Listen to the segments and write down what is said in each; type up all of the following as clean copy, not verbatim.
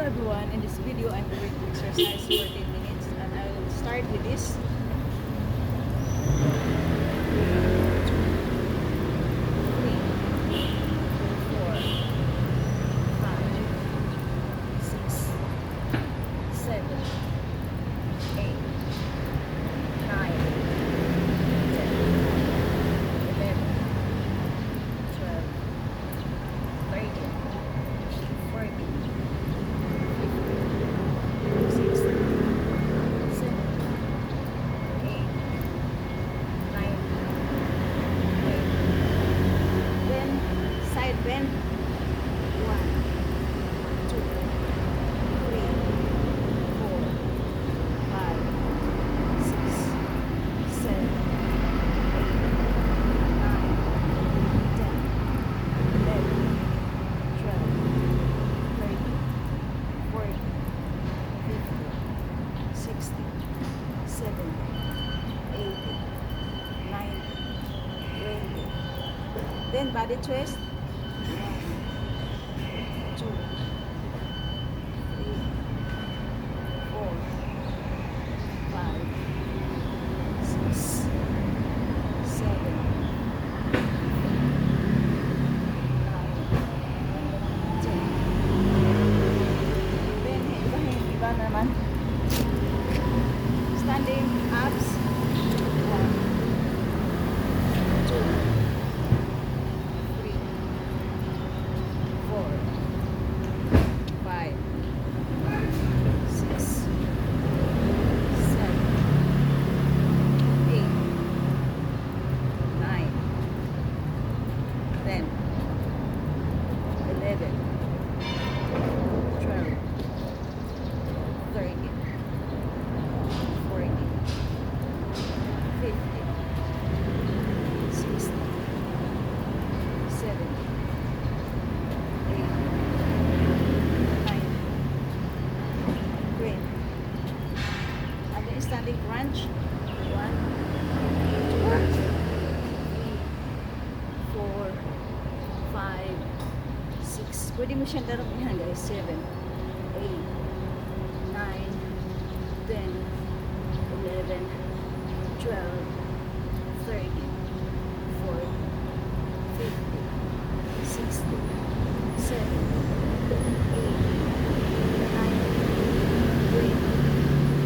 everyone, in this video I'm going to exercise for 10 minutes and I will start with this. 20. Then body twist. 1, 2, 3, 4, 5, 6, 7, 9, 10. Then iba naman. Standing abs. Standing crunch. 1, 2, 3, 4, 5, 6. Pwede mo siyang daramihan guys. 7, 8, 9, 10, 11, 12, 13, 14, 15, 16, 17, 18, 19, 20.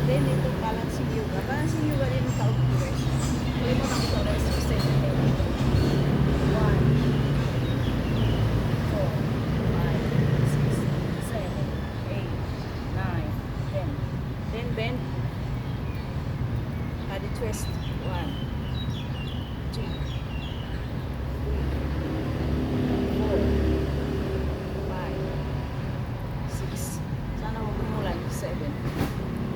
Then ito balancing yoga. Balancing yoga din ang tawag ko guys. Tuloy mo lang ito guys. 6, 7, 8. 1, 4, 5, 6, 7, 8, 9, 10. Then bend. Body twist. 1, 2, 3, 4, 5, 6. Sana huwag umulan. 7.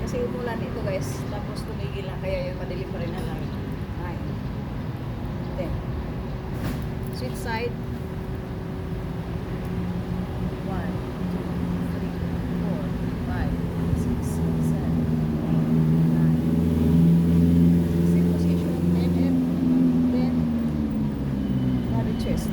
Kasi umulan ito guys, tapos tumigil na, kaya yung madilim pa rin na lang. 9, 10. Switch side. 1, 2, 3, 4, 5, 6, 7, 8, 9. Same position. MM. Then, body chest.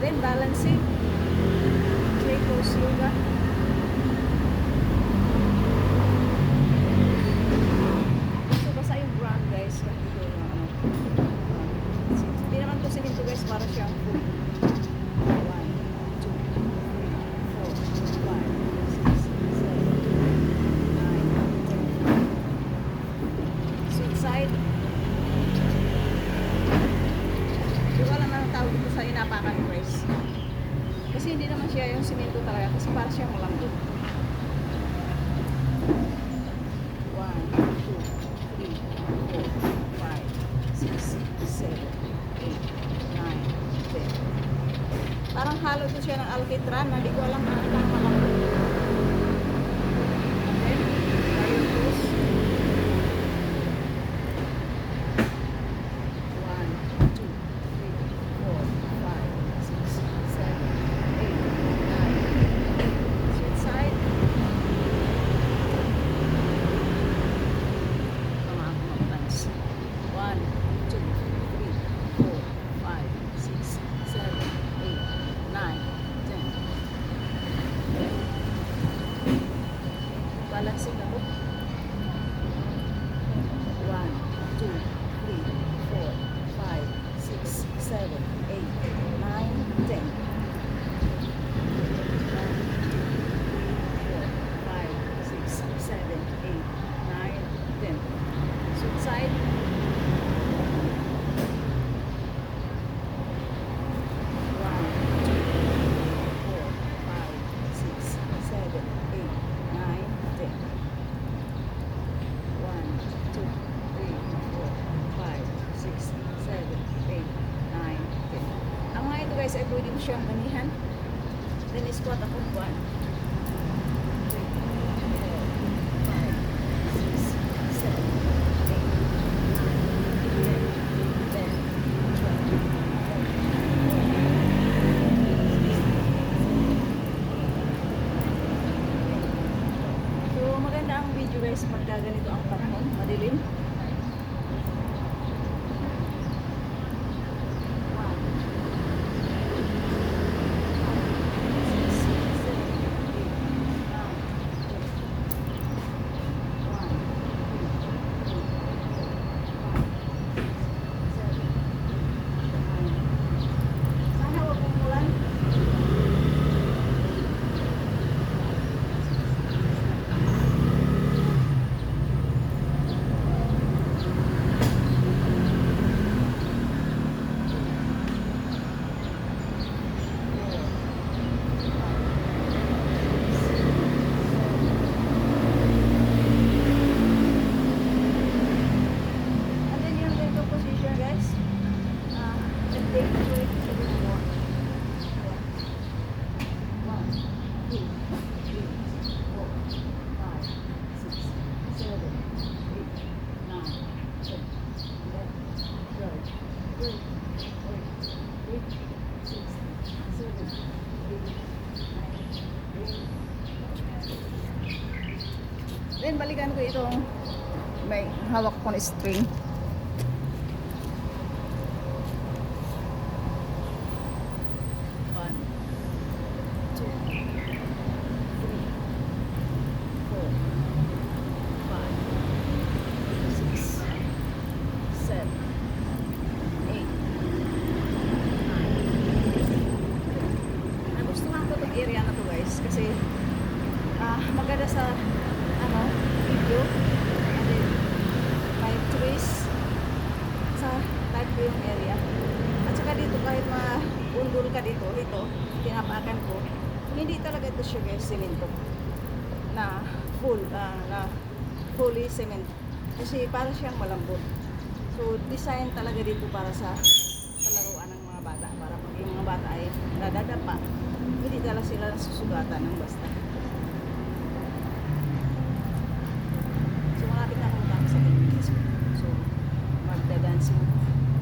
Then balancing, clay pose yoga. So basta yung ground guys, kasi ito yung ano. Hindi naman to sininto guys, para siyang full. 1, 2, 3, 4, 5, 6, 7, 8, 9, 10. Sweet side. Tawag ito sa inapakan press. Kasi hindi naman siya yung simento talaga, kasi para siyang malambot. 1, 2, 3, 4, 5, 6, 7, 8, 9, 10. Parang halo ito siya ng alkitran, hindi ko alam na ang malambot. Okay? Tayo push. 1, 2, 3, 4, 5, 6, 7, 8, Then squat ako 1, 2, 3, 4, 5, 6, 7, 8, 9, 10, 11, 12, 13, 14, 15, 16, 17, 18, 19, 20. So maganda ang video guys pagka ganito ang panahon, madilim. 12, 13, 14, 15, 16, 17, 18, 19, 20. Then balikan ko itong may hawak ko na string. 1, 2, 3, 4, 5, 6, 7, 8, 9. Nagustuhan ko itong area na to guys kasi maganda sa video, and then may trees sa type ko yung area, at saka dito kahit maundol ka dito, ito tinapakan ko, hindi talaga ito siya guys semento na fully cement kasi para siyang malambot. So design talaga dito para sa palaruan ng mga bata, para pag yung mga bata ay nadadapa, hindi talaga sila nasusugatan ng basta. So, magda-dance mo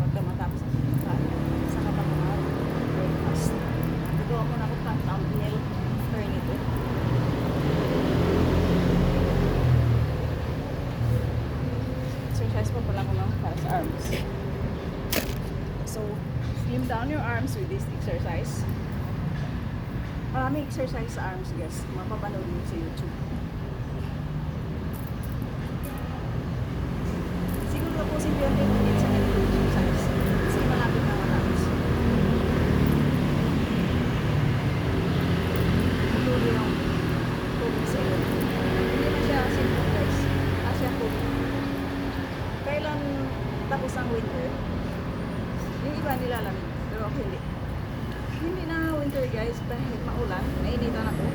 pagka matapos ang pinagkaan. Saka pa mga breakfast. Nagawa mo na ako pang thumbnail after nito. Exercise pa pala ko lang para sa arms. So, slim down your arms with this exercise. Maraming exercise sa arms guys. Mapapanood mo sa YouTube. Tapusin ko yung 10 minutes sa exercise kasi malapit na matapos. Tuloy yung tubig sa iyo. Hindi na siya simple guys. Kasi ako, kailan tapos ang winter, yung iba nilalamig. Pero ako hindi. Hindi na winter guys, dahil maulan, nainitan ako.